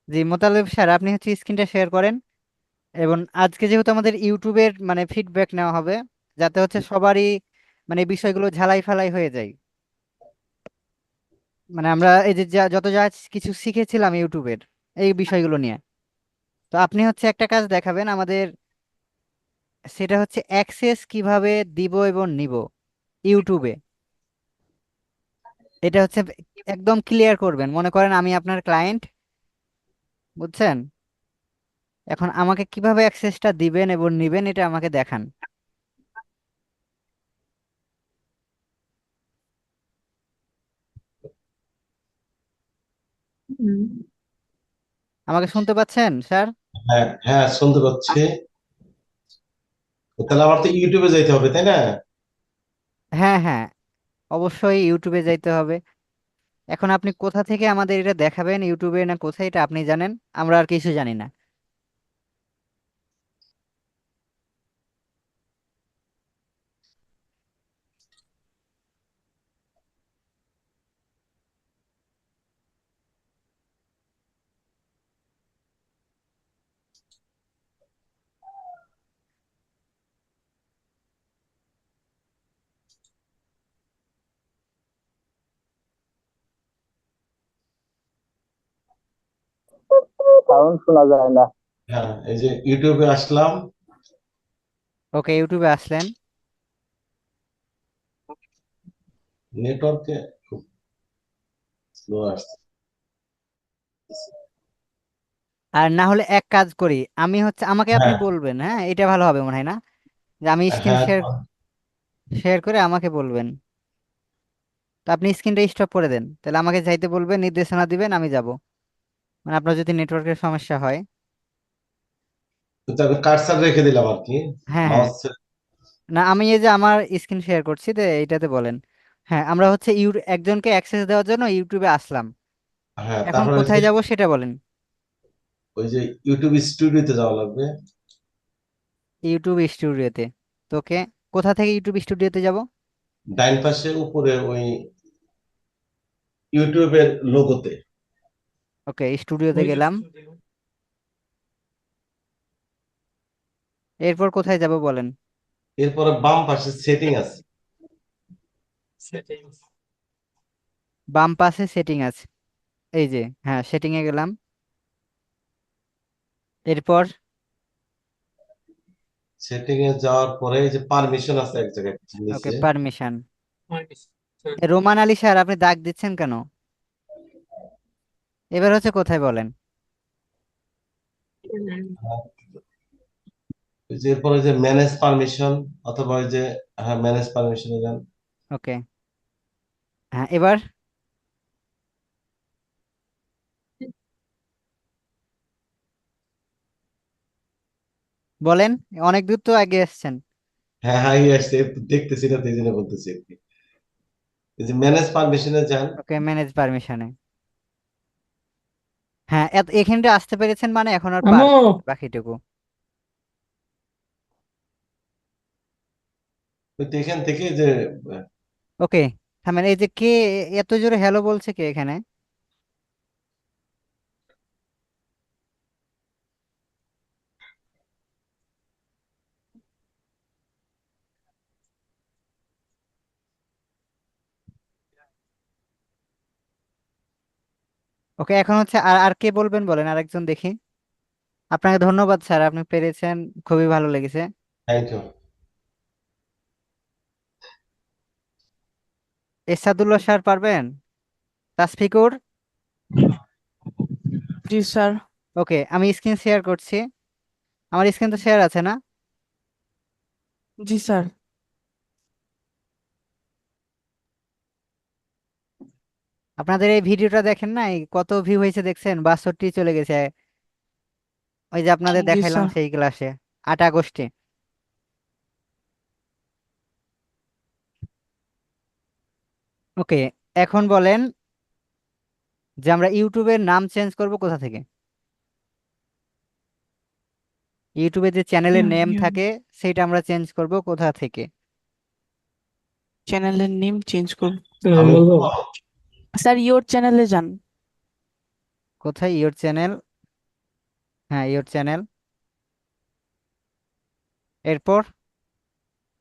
জি Motaleb sir, আপনি হচ্ছে স্ক্রিনটা শেয়ার করেন। এবং আজকে যেহেতু আমাদের ইউটিউবের মানে ফিডব্যাক নেওয়া হবে, যাতে হচ্ছে সবারই মানে এই বিষয়গুলো ঝালাই ফালাই হয়ে যায়। মানে আমরা এই যে যত যা কিছু শিখেছিলাম ইউটিউবের এই বিষয়গুলো নিয়ে, তো আপনি হচ্ছে একটা কাজ দেখাবেন আমাদের, সেটা হচ্ছে অ্যাক্সেস কিভাবে দিব এবং নিব ইউটিউবে। এটা হচ্ছে একদম ক্লিয়ার করবেন, মনে করেন আমি আপনার ক্লায়েন্ট, বুঝছেন? এখন আমাকে কিভাবে অ্যাক্সেসটা দিবেন এবং নিবেন এটা আমাকে দেখান। আমাকে শুনতে পাচ্ছেন স্যার? হ্যাঁ হ্যাঁ, শুনতে পাচ্ছি। তাহলে আমার তো ইউটিউবে যাইতে হবে, তাই না? হ্যাঁ হ্যাঁ, অবশ্যই ইউটিউবে যাইতে হবে। এখন আপনি কোথা থেকে আমাদের এটা দেখাবেন, ইউটিউবে না কোথায়, এটা আপনি জানেন, আমরা আর কিছু জানি না। সাউন্ড শোনা যায় না। হ্যাঁ, এই যে ইউটিউবে আসলাম। ওকে, ইউটিউবে আসলেন। নেটওয়ার্কে খুব স্লো আসছে। আর না হলে এক কাজ করি, আমি হচ্ছে আমাকে আপনি হ্যাঁ বলবেন, হ্যাঁ এটা ভালো হবে মনে হয় না, যে আমি স্ক্রিন হ্যাঁ। শেয়ার শেয়ার করে আমাকে বলবেন। তো আপনি স্ক্রিনটা স্টপ করে দেন, তাহলে আমাকে যাইতে বলবেন, নির্দেশনা দিবেন, আমি যাব। মানে আপনার যদি নেটওয়ার্কের সমস্যা হয়। তো আমি কার্সার রেখে দিলাম আর কি। হ্যাঁ হ্যাঁ, মাউস। না আমি এই যে আমার স্ক্রিন শেয়ার করছি, তো এইটাতে বলেন। হ্যাঁ, আমরা হচ্ছে একজনকে অ্যাক্সেস দেওয়ার জন্য ইউটিউবে আসলাম। হ্যাঁ, এখন তারপরে কোথায় যাব সেটা বলেন। ওই যে ইউটিউব স্টুডিওতে যাওয়া লাগবে। ইউটিউব স্টুডিওতে। তোকে কোথা থেকে ইউটিউব স্টুডিওতে যাব? ডাইন পাশে উপরে ওই ইউটিউবের লোগোতে। ওকে, স্টুডিওতে গেলাম। এরপর কোথায় যাব বলেন। এরপরে বাম পাশে সেটিং আছে। বাম পাশে সেটিং আছে, এই যে হ্যাঁ, সেটিং এ গেলাম। এরপর সেটিং এ যাওয়ার পরে এই যে পারমিশন আছে এক জায়গায় ওকে, নিচে। পারমিশন। রোমান আলী স্যার, আপনি দাগ দিচ্ছেন কেন? এবার হচ্ছে কোথায় বলেন। ওই যে এরপরে যে ম্যানেজ পারমিশন, অথবা ওই যে, হ্যাঁ ম্যানেজ পারমিশনে যান। ওকে, হ্যাঁ এবার বলেন, অনেক দূর তো আগে এসছেন। হ্যাঁ হ্যাঁ, এই আসছে, একটু দেখতেছি না তো এই জন্য বলতেছি আর কি। এই যে ম্যানেজ পারমিশনে যান। ওকে, ম্যানেজ পারমিশনে। হ্যাঁ, এখানটা আসতে পেরেছেন, মানে এখন আর আম্মু, পারবেন না বাকিটুকু। তো এখান থেকে যে ওকে, থামেন, এই যে কে এত জোরে হ্যালো বলছে, কে এখানে? ওকে, এখন হচ্ছে আর আর কে বলবেন বলেন, আরেকজন দেখি। আপনাকে ধন্যবাদ স্যার, আপনি পেরেছেন, খুবই ভালো লেগেছে। Thank you. এরশাদুল্লাহ স্যার পারবেন? তাসফিকুর? জি স্যার। ওকে, আমি স্ক্রিন শেয়ার করছি। আমার স্ক্রিন তো শেয়ার আছে না? জি স্যার। আপনাদের এই ভিডিওটা দেখেন না, কত ভিউ হয়েছে দেখছেন, 62 চলে গেছে। ওই যে আপনাদের জি দেখাইলাম স্যার। সেই ক্লাসে, 8 আগস্টে। ওকে, এখন বলেন যে আমরা ইউটিউবের নাম চেঞ্জ করব কোথা থেকে। ইউটিউবে যে চ্যানেলের নেম থাকে সেটা আমরা চেঞ্জ করব কোথা থেকে? চ্যানেলের নেম চেঞ্জ করব। আমি বলবো। স্যার ইওর চ্যানেলে যান। কোথায় ইওর চ্যানেল? হ্যাঁ, ইওর চ্যানেল। এরপর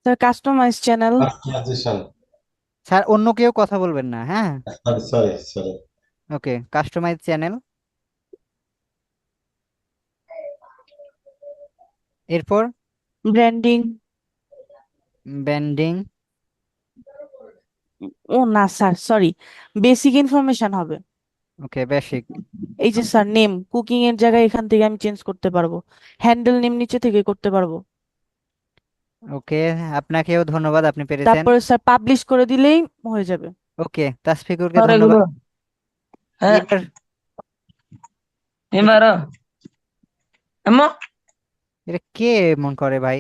sir customise channel. Customisation. Sir অন্য কেউ কথা বলবেন না, হ্যাঁ? Sorry sorry sorry. Okay, customise channel. এরপর ব্র্যান্ডিং। ব্যান্ডিং। ও না স্যার, সরি, বেসিক ইনফরমেশন হবে। Okay, basic. এই যে স্যার নেম, কুকিং এর জায়গায় এখান থেকে আমি চেঞ্জ করতে পারবো। হ্যান্ডেল নেম নিচে থেকে করতে পারবো। ওকে, আপনাকেও ধন্যবাদ, আপনি পেরেছেন। তারপরে স্যার পাবলিশ করে দিলেই হয়ে যাবে। ওকে, তাসফিকুরকে স্যার এগুলো, ধন্যবাদ। হ্যাঁ এবার এবার এমন এটা কে এমন করে ভাই?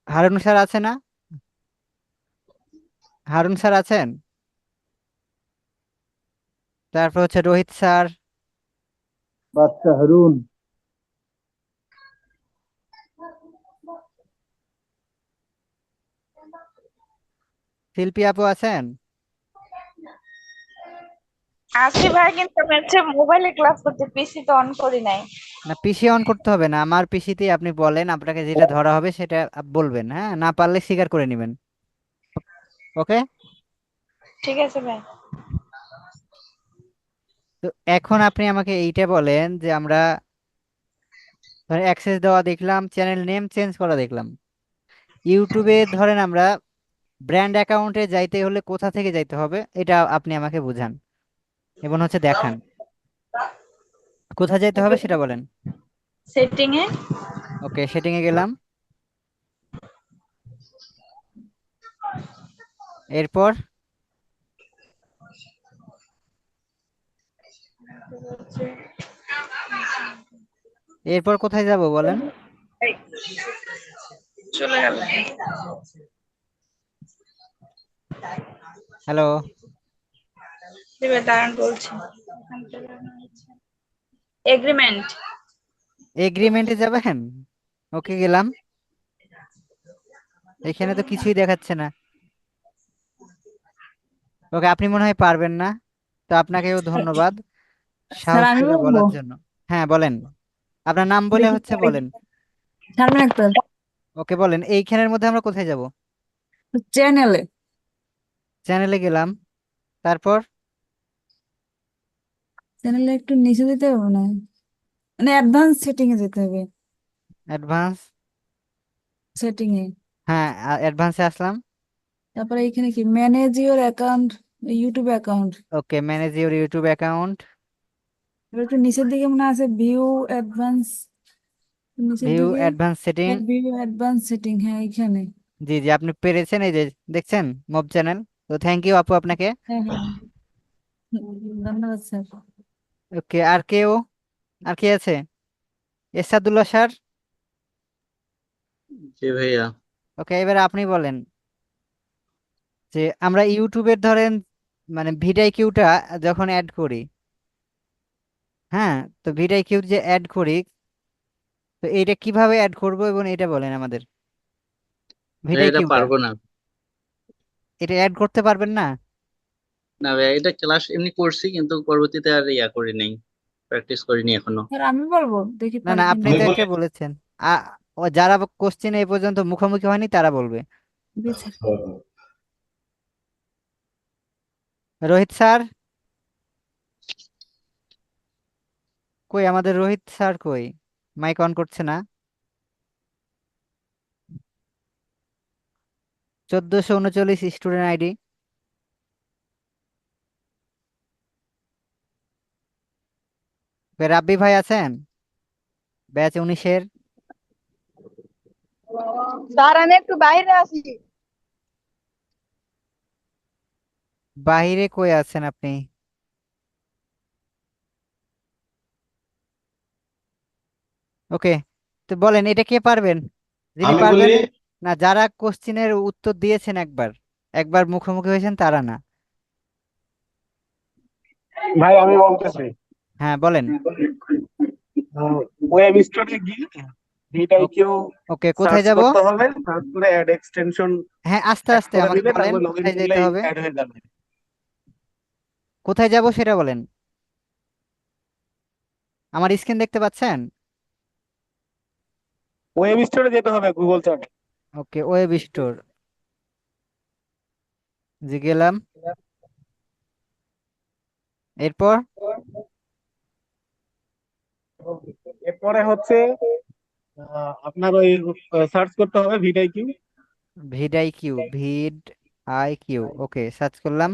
হারুন স্যার আছে না? হারুন স্যার আছেন? তারপর হচ্ছে রোহিত স্যার। বাচ্চা হারুন। শিল্পী আপু আছেন? আছি ভাই, কিন্তু আমি হচ্ছে মোবাইলে ক্লাস করতে, পিসি তো অন করি নাই। না, পিসি অন করতে হবে না, আমার পিসিতেই আপনি বলেন, আপনাকে যেটা ধরা হবে সেটা বলবেন, হ্যাঁ? না পারলে স্বীকার করে নেবেন। ওকে। ঠিক আছে ভাই। তো এখন আপনি আমাকে এইটা বলেন যে আমরা ধরেন অ্যাক্সেস দেওয়া দেখলাম, চ্যানেল নেম চেঞ্জ করা দেখলাম, ইউটিউবে ধরেন আমরা ব্র্যান্ড অ্যাকাউন্টে যাইতে হলে কোথা থেকে যাইতে হবে এটা আপনি আমাকে বুঝান এবং হচ্ছে দেখান। কোথায় যাইতে হবে সেটা বলেন। সেটিং এ। ওকে, সেটিং এ গেলাম। এরপর এরপর কোথায় যাব বলেন। এই, চলে গেল। হ্যালো। দিবে, দাঁড়ান বলছি। এগ্রিমেন্ট। এগ্রিমেন্টে যাবেন? ওকে, গেলাম। এখানে তো কিছুই দেখাচ্ছে না। ওকে, আপনি মনে হয় পারবেন না, তো আপনাকেও ধন্যবাদ স্যার সাহস আমি করে বলবো, বলার জন্য। হ্যাঁ, বলেন। আপনার নাম বলে দেখি হচ্ছে বলেন। শারমিন আক্তার। ওকে, বলেন এইখানের মধ্যে আমরা কোথায় যাব? চ্যানেলে, চ্যানেলে গেলাম। তারপর চ্যানেলে একটু নিচে দিতে হবে না, মানে অ্যাডভান্স সেটিং এ যেতে হবে। অ্যাডভান্স। সেটিং এ, হ্যাঁ, অ্যাডভান্সে আসলাম। তারপরে এখানে কি manage your account, YouTube account. Okay, manage your YouTube account. এবার একটু নিচের দিকে মনে আছে ভিউ অ্যাডভান্স, নিচের ভিউ দিকে advance setting. View advance setting, হ্যাঁ এখানে। জি জি, আপনি পেরেছেন, এই যে দেখছেন মব চ্যানেল। তো থ্যাংক ইউ আপু আপনাকে। হ্যাঁ হ্যাঁ, ধন্যবাদ স্যার। ওকে, আর কেউ? আর কে আছে? এরশাদুল্লাহ স্যার। জি ভাইয়া। ওকে, এবার আপনি বলেন যে আমরা ইউটিউবের ধরেন মানে ভিডিআইকিউটা যখন অ্যাড করি, হ্যাঁ, তো ভিডিআইকিউ যে অ্যাড করি, তো এইটা কিভাবে অ্যাড করব এবং এটা বলেন আমাদের। ভাইয়া এটা ভিডিআইকিউটা পারবো না। এটা অ্যাড করতে পারবেন না? না ভাইয়া, এটা ক্লাস এমনি করছি কিন্তু পরবর্তীতে আর ইয়া করি নাই, প্র্যাকটিস করিনি এখনো। স্যার আমি বলবো, দেখি না না, পারি আপনি কিনা। আমি তো বলি। একটা বলেছেন। আ যারা কোশ্চেন এই পর্যন্ত মুখোমুখি হয়নি তারা বলবে। জি স্যার। রোহিত স্যার কই? আমাদের রোহিত স্যার কই? মাইক অন করছে না। 1439 স্টুডেন্ট আইডি। রাব্বি ভাই আছেন? ব্যাচ 19-এর। স্যার আমি একটু বাইরে আছি। বাইরে কই আছেন আপনি? ওকে, তো বলেন এটা কে পারবেন? যিনি আমি পারবেন। বলি। না, যারা কোশ্চেনের উত্তর দিয়েছেন একবার একবার মুখোমুখি হয়েছেন তারা না। ভাই আমি বলতেছি, হ্যাঁ, বলেন। ওয়েব স্টোরে গিয়ে ও- ভিডিও ওকে, কোথায় সার্চ যাব? করতে হবে, তারপরে অ্যাড এক্সটেনশন হ্যাঁ, আস্তে অ্যাড আস্তে করে আমাকে দিলে বলেন তারপর লগ ইন কোথায় যেতে করলেই হবে। অ্যাড হয়ে যাবে। কোথায় যাব সেটা বলেন। আমার স্ক্রিন দেখতে পাচ্ছেন? ওয়েব স্টোরে যেতে হবে গুগল চ্যাট। ওকে, ওয়েব স্টোর যে গেলাম। এরপর এরপরে হচ্ছে আপনার ওই সার্চ করতে হবে ভিডিআইকিউ। Vid I Q okay, search করলাম।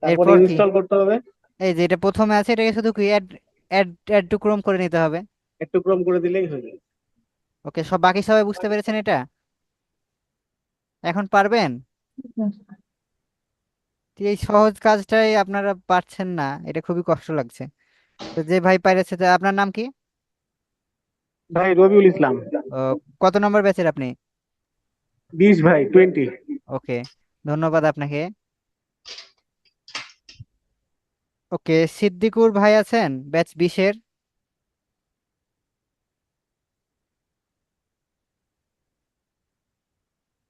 তারপরে এরপর কি? ইনস্টল করতে হবে। এই যে এটা প্রথমে আছে, এটাকে শুধু কি add add add to Chrome করে নিতে হবে। একটু ক্রম করে দিলেই হয়ে যাবে। ওকে, বাকি সবাই বুঝতে পেরেছেন এটা? এখন পারবেন? এই সহজ কাজটাই আপনারা পারছেন না, এটা খুবই কষ্ট লাগছে। তো যে ভাই পাইরেছে, তা আপনার নাম কি? ভাই রবিউল ইসলাম। ও, কত নম্বর ব্যাচের আপনি? 20 ভাই 20। ওকে, ধন্যবাদ আপনাকে। ওকে, সিদ্দিকুর ভাই আছেন ব্যাচ 20-এর?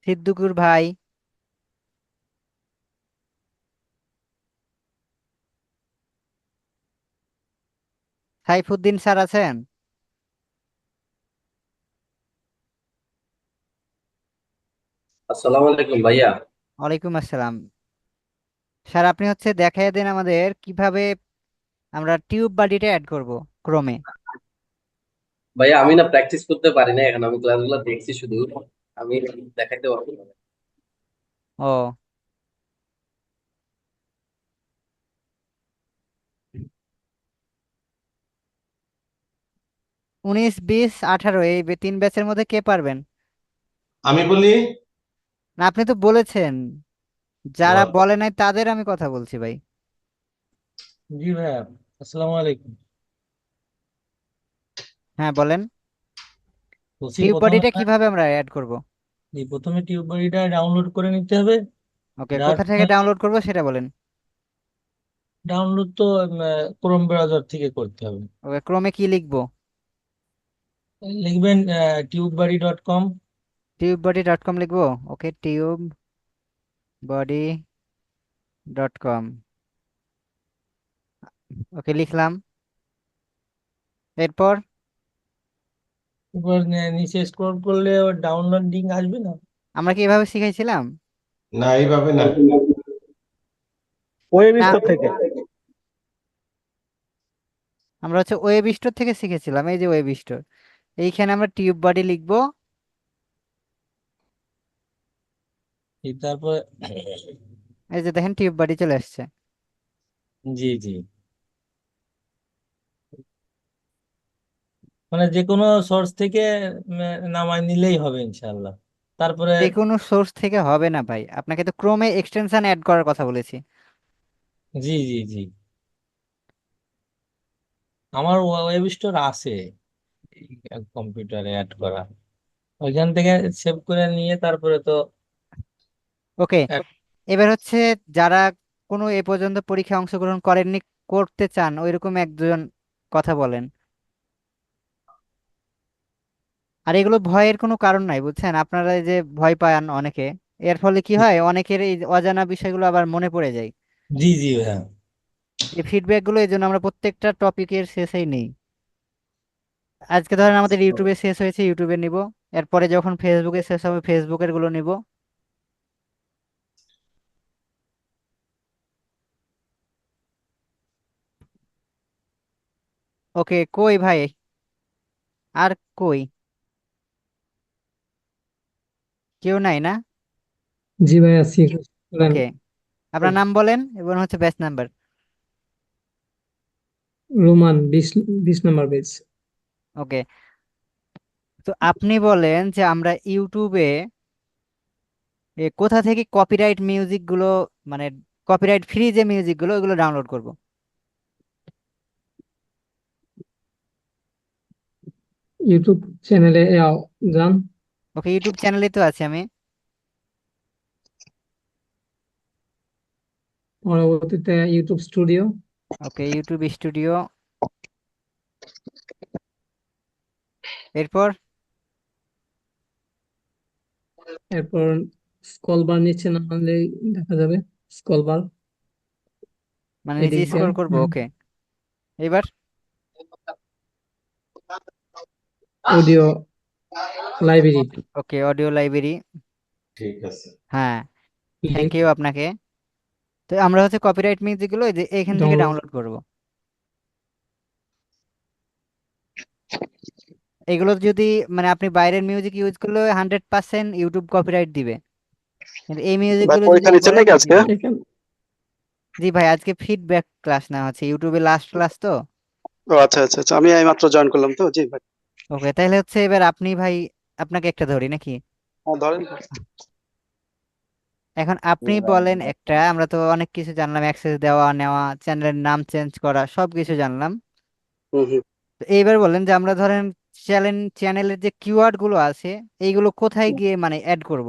সিদ্দিকুর ভাই। সাইফুদ্দিন স্যার আছেন? আসসালামু আলাইকুম ভাইয়া। ওয়ালাইকুম আসসালাম। স্যার, আপনি হচ্ছে দেখাই দেন আমাদের কিভাবে আমরা টিউব বডিটা অ্যাড করব ক্রমে। ভাইয়া আমি না প্র্যাকটিস করতে পারি না, এখন আমি ক্লাসগুলো দেখছি শুধু, আমি দেখাইতে পারবো না। ও, 19, 20, 18 এই 3 ব্যাচের মধ্যে কে পারবেন? আমি বলি। না, আপনি তো বলেছেন। ও, যারা বলে নাই তাদের আমি কথা বলছি ভাই। জি ভাইয়া, আসসালামু আলাইকুম। হ্যাঁ, বলেন। বলছি টিউব প্রথমে বডিটা কিভাবে আমরা অ্যাড করব? প্রথমে টিউব বডিটা ডাউনলোড করে নিতে হবে। ওকে, যার কোথা থেকে ফোনে ডাউনলোড করব সেটা বলেন। ডাউনলোড তো ক্রোম ব্রাউজার থেকে করতে হবে। ওকে, ক্রমে কি লিখবো? লিখবেন tubebuddy.com। টিউববডি.কম লিখবো? ওকে, টিউববডি.কম। ওকে, লিখলাম। এরপর এরপর নিচে স্ক্রল করলে ডাউনলোড লিঙ্ক আসবে না? আমরা কি এভাবে শিখাইছিলাম? না এইভাবে না। ওয়েব না, স্টোর থেকে। আমরা হচ্ছে ওয়েব স্টোর থেকে শিখেছিলাম। এই যে ওয়েব স্টোর, এইখানে আমরা টিউব বডি লিখবো। তারপরে এই যে দেখেন, টিউব বডি চলে আসছে। জি জি, মানে যে কোনো সোর্স থেকে নামায় নিলেই হবে ইনশাল্লাহ। তারপরে যে কোনো সোর্স থেকে হবে না ভাই, আপনাকে তো ক্রোমে এক্সটেনশন অ্যাড করার কথা বলেছি। জি জি জি, আমার ওয়েব স্টোর আছে কম্পিউটারে অ্যাড করা, ওইখান থেকে সেভ করে নিয়ে তারপরে তো ওকে, add- এবার হচ্ছে যারা কোনো এ পর্যন্ত পরীক্ষায় অংশগ্রহণ করেননি, করতে চান, ওইরকম একজন কথা বলেন। আর এগুলো ভয়ের কোনো কারণ নাই, বুঝছেন? আপনারা এই যে ভয় পান অনেকে, এর ফলে কি হয়, অনেকের এই অজানা বিষয়গুলো আবার মনে পড়ে যায়। জি জি ভাইয়া। এই ফিডব্যাক গুলো এই জন্য আমরা প্রত্যেকটা টপিকের শেষেই নেই। আজকে ধরেন আমাদের ইউটিউবে শেষ হয়েছে, ইউটিউবে নিব। এরপরে যখন ফেসবুকে শেষ হবে, ফেসবুকের গুলো নিব। ওকে, কই ভাই? আর কই? কেউ নাই না? জি ভাই আছি, বলেন। ওকে, আপনার নাম বলেন এবং হচ্ছে ব্যাচ নাম্বার। রোমান 20 নম্বর পেজ। ওকে, তো আপনি বলেন যে আমরা ইউটিউবে কোথা থেকে কপিরাইট মিউজিক গুলো, মানে কপিরাইট ফ্রি যে মিউজিক গুলো, ওগুলো ডাউনলোড করব? ইউটিউব চ্যানেলে যান। ওকে, ইউটিউব চ্যানেলে তো আছি আমি। পরবর্তীতে ইউটিউব স্টুডিও। ওকে, ইউটিউব স্টুডিও। এরপর এরপর স্ক্রল বার নিচে নামালেই দেখা যাবে স্ক্রল বার মানে নিচে এদিক দিয়ে। স্ক্রল করব? ওকে, এবার অডিও লাইব্রেরি ওকে, অডিও লাইব্রেরি। ঠিক আছে। হ্যাঁ, থ্যাংক লিঙ্ক ইউ আপনাকে। তো আমরা হচ্ছে কপিরাইট মিউজিক গুলো এই যে এখান থেকে ডাউনলোড ডাউনলোড করব। এগুলো যদি মানে আপনি বাইরের মিউজিক ইউজ করলে 100% ইউটিউব কপিরাইট দিবে, কিন্তু এই মিউজিক ভাই গুলো যদি পরীক্ষা নিচ্ছেন করেন নাকি আজকে? দিবে না। এখানে জি ভাই, আজকে ফিডব্যাক ক্লাস না হচ্ছে ইউটিউবে লাস্ট ক্লাস তো। ও আচ্ছা আচ্ছা আচ্ছা, আমি এইমাত্র জয়েন করলাম তো। জি ভাই। ওকে, তাহলে হচ্ছে এবার আপনি ভাই, আপনাকে একটা ধরি নাকি? হ্যাঁ ধরেন। এখন আপনি বলেন একটা, আমরা তো অনেক কিছু জানলাম, অ্যাক্সেস দেওয়া নেওয়া, চ্যানেলের নাম চেঞ্জ করা, সব কিছু জানলাম। হুম হুম। তো এইবার বলেন যে আমরা ধরেন চ্যানেলের যে কিওয়ার্ড গুলো আছে এইগুলো কোথায় গিয়ে মানে অ্যাড করব,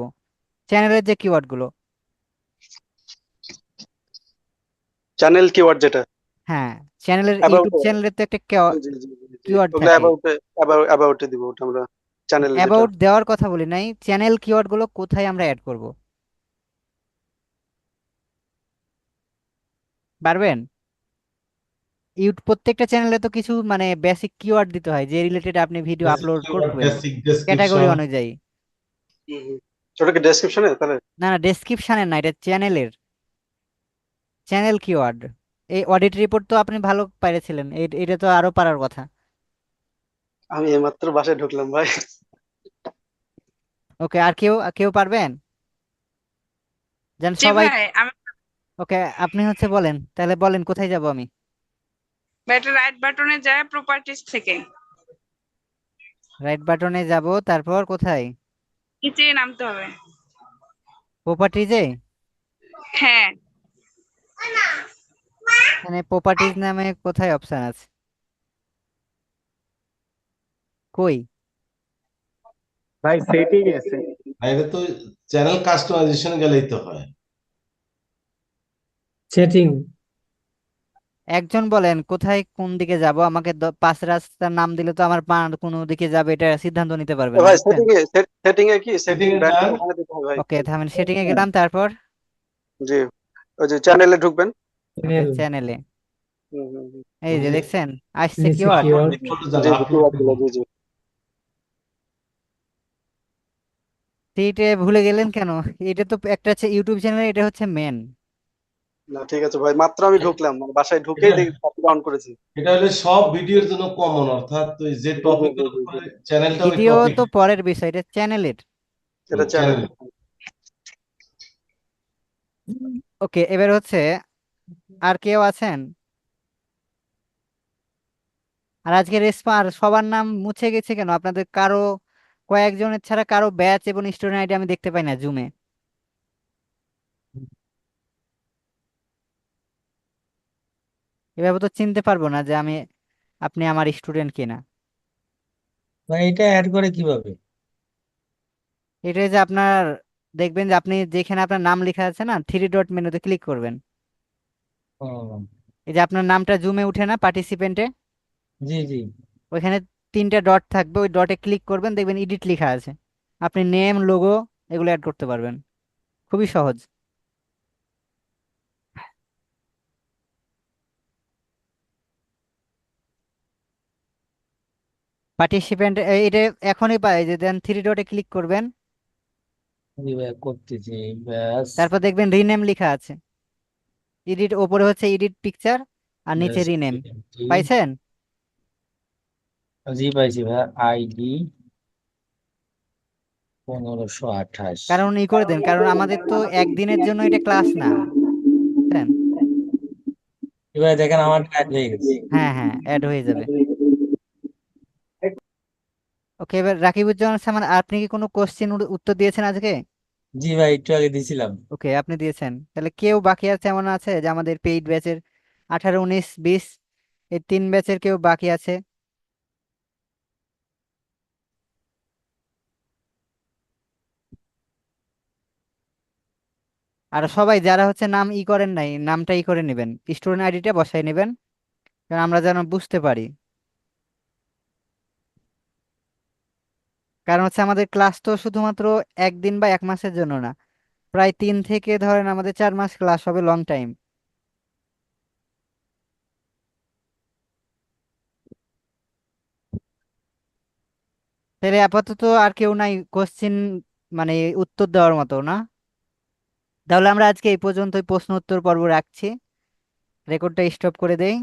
চ্যানেলের যে কিওয়ার্ড গুলো। চ্যানেল কিওয়ার্ড যেটা হ্যাঁ, চ্যানেলের অ্যাবাউট, ইউটিউব চ্যানেলের তো একটা জি জি জি জি জি, কিওয়ার্ড ওগুলো থাকে। অ্যাবাউটে অ্যাবাউটে দিব ওটা আমরা, চ্যানেল যেটা। অ্যাবাউট দেওয়ার কথা বলি নাই, চ্যানেল কিওয়ার্ড গুলো কোথায় আমরা অ্যাড করব, পারবেন? প্রত্যেকটা চ্যানেলে তো কিছু মানে বেসিক কিওয়ার্ড দিতে হয় যে রিলেটেড আপনি ভিডিও আপলোড করবেন বেসিক ক্যাটাগরি ডেসক্রিপশন। অনুযায়ী। হুম হুম। ওটা কি ডেসক্রিপশনে তাহলে? না না, ডেসক্রিপশনের না, এটা চ্যানেলের, চ্যানেল কিওয়ার্ড। এই অডিট রিপোর্ট তো আপনি ভালো পাইছিলেন, এটা তো আরো পারার কথা। আমি এইমাত্র বাসায় ঢুকলাম ভাই। ওকে, আর কেউ কেউ পারবেন? যেন জি সবাই। ভাই, আমি ওকে, আপনি হচ্ছে বলেন, তাহলে বলেন কোথায় যাব আমি। এটা রাইট বাটনে যায় প্রপার্টিজ থেকে রাইট বাটনে যাব, তারপর কোথায়? নিচে নামতে হবে। প্রপার্টিজে। হ্যাঁ, এখানে প্রপার্টিজ নামে কোথায় অপশন আছে, কই? ভাই সেটিং আছে। এটা তো চ্যানেল কাস্টমাইজেশন গেলেই তো হয়। সেটিং একজন বলেন কোথায় কোন দিকে যাব, আমাকে 5 রাস্তার নাম দিলে তো আমার পা কোনো দিকে যাবে এটা সিদ্ধান্ত নিতে পারবে না, ভাই বুঝছেন? সেটিং এ কি সেটিং সেটিং এ ব্র্যান্ড যান। ওখানে দিতে হবে ভাই। ওকে, তাহলে সেটিং এ গেলাম, তারপর জি, ওই যে চ্যানেলে ঢুকবেন। ওকে চ্যানেল চ্যানেলে। হুম হুম হুম। এই যে মানে দেখছেন আসছে নিচে কিওয়ার্ড। কিওয়ার্ড রিপোর্টে যান জি জি আপলোড কিওয়ার্ড গুলো, জি জি। সেইটা ভুলে গেলেন কেন? এটা তো একটা হচ্ছে ইউটিউব চ্যানেল, এটা হচ্ছে মেন। না ঠিক আছে ভাই, মাত্র আমি ঢুকলাম, মানে বাসায় ঢুকেই এটা দেখি কপি অন করেছি। এটা হলে সব ভিডিওর জন্য কমন, অর্থাৎ ওই যে জি জি টপিক জি এর জি জি। উপরে চ্যানেলটা ওই ভিডিও টপিক। তো পরের বিষয়, এটা চ্যানেলের। এটা চ্যানেল। চ্যানেল। ওকে, এবার হচ্ছে আর কেউ আছেন? আর আজকে আর সবার নাম মুছে গেছে কেন আপনাদের কারো? কয়েকজনের ছাড়া কারো ব্যাচ এবং স্টুডেন্ট আইডি আমি দেখতে পাই না জুমে। এভাবে তো চিনতে পারবো না যে আপনি আমার স্টুডেন্ট কিনা। ভাই এটা অ্যাড করে কিভাবে? এটাই যে আপনার দেখবেন যে আপনি যেখানে আপনার নাম লেখা আছে না, 3 ডট মেনুতে ক্লিক করবেন। ও, এই যে আপনার নামটা জুমে উঠে না পার্টিসিপেন্টে, জি জি। ওইখানে 3টা ডট থাকবে, ওই ডটে ক্লিক করবেন, দেখবেন এডিট লেখা আছে। আপনি নেম, লোগো এগুলো অ্যাড করতে পারবেন, খুবই সহজ। পার্টিসিপেন্ট এটা এখনই পাই, যে দেন 3 ডটে ক্লিক করবেন, জি ভাই করতেছি, ব্যাস। তারপর দেখবেন রিনেম লেখা আছে। এডিট ওপরে হচ্ছে এডিট পিকচার, আর নিচে ব্যাস রিনেম। জি। পাইছেন? জি পাইছি ভাই, আইডি 1528। কারণ ই করে দেন, কারণ আমাদের তো একদিনের জন্য এটা ক্লাস না, বুঝছেন? এবার দেখেন আমার অ্যাড হয়ে গেছে। হ্যাঁ হ্যাঁ, অ্যাড হয়ে যাবে। ওকে, এবার রাকিবুজ্জামান সামান, আপনি কি কোনো কোশ্চেন উত্তর দিয়েছেন আজকে? জি ভাই একটু আগে দিছিলাম। ওকে, আপনি দিয়েছেন, তাহলে কেউ বাকি আছে এমন আছে যে আমাদের পেইড ব্যাচের 18, 19, 20 এই 3 ব্যাচের কেউ বাকি আছে? আর সবাই যারা হচ্ছে নাম ই করেন নাই, নামটা ই করে নেবেন, স্টুডেন্ট আইডিটা বসাই নেবেন, কারণ আমরা যেন বুঝতে পারি। কারণ হচ্ছে আমাদের ক্লাস তো শুধুমাত্র একদিন বা 1 মাসের জন্য না, প্রায় 3 থেকে ধরেন আমাদের 4 মাস ক্লাস হবে, লং টাইম। তাহলে আপাতত আর কেউ নাই কোশ্চিন মানে উত্তর দেওয়ার মতো না? তাহলে আমরা আজকে এই পর্যন্তই প্রশ্ন উত্তর পর্ব রাখছি, রেকর্ডটা স্টপ করে দেই।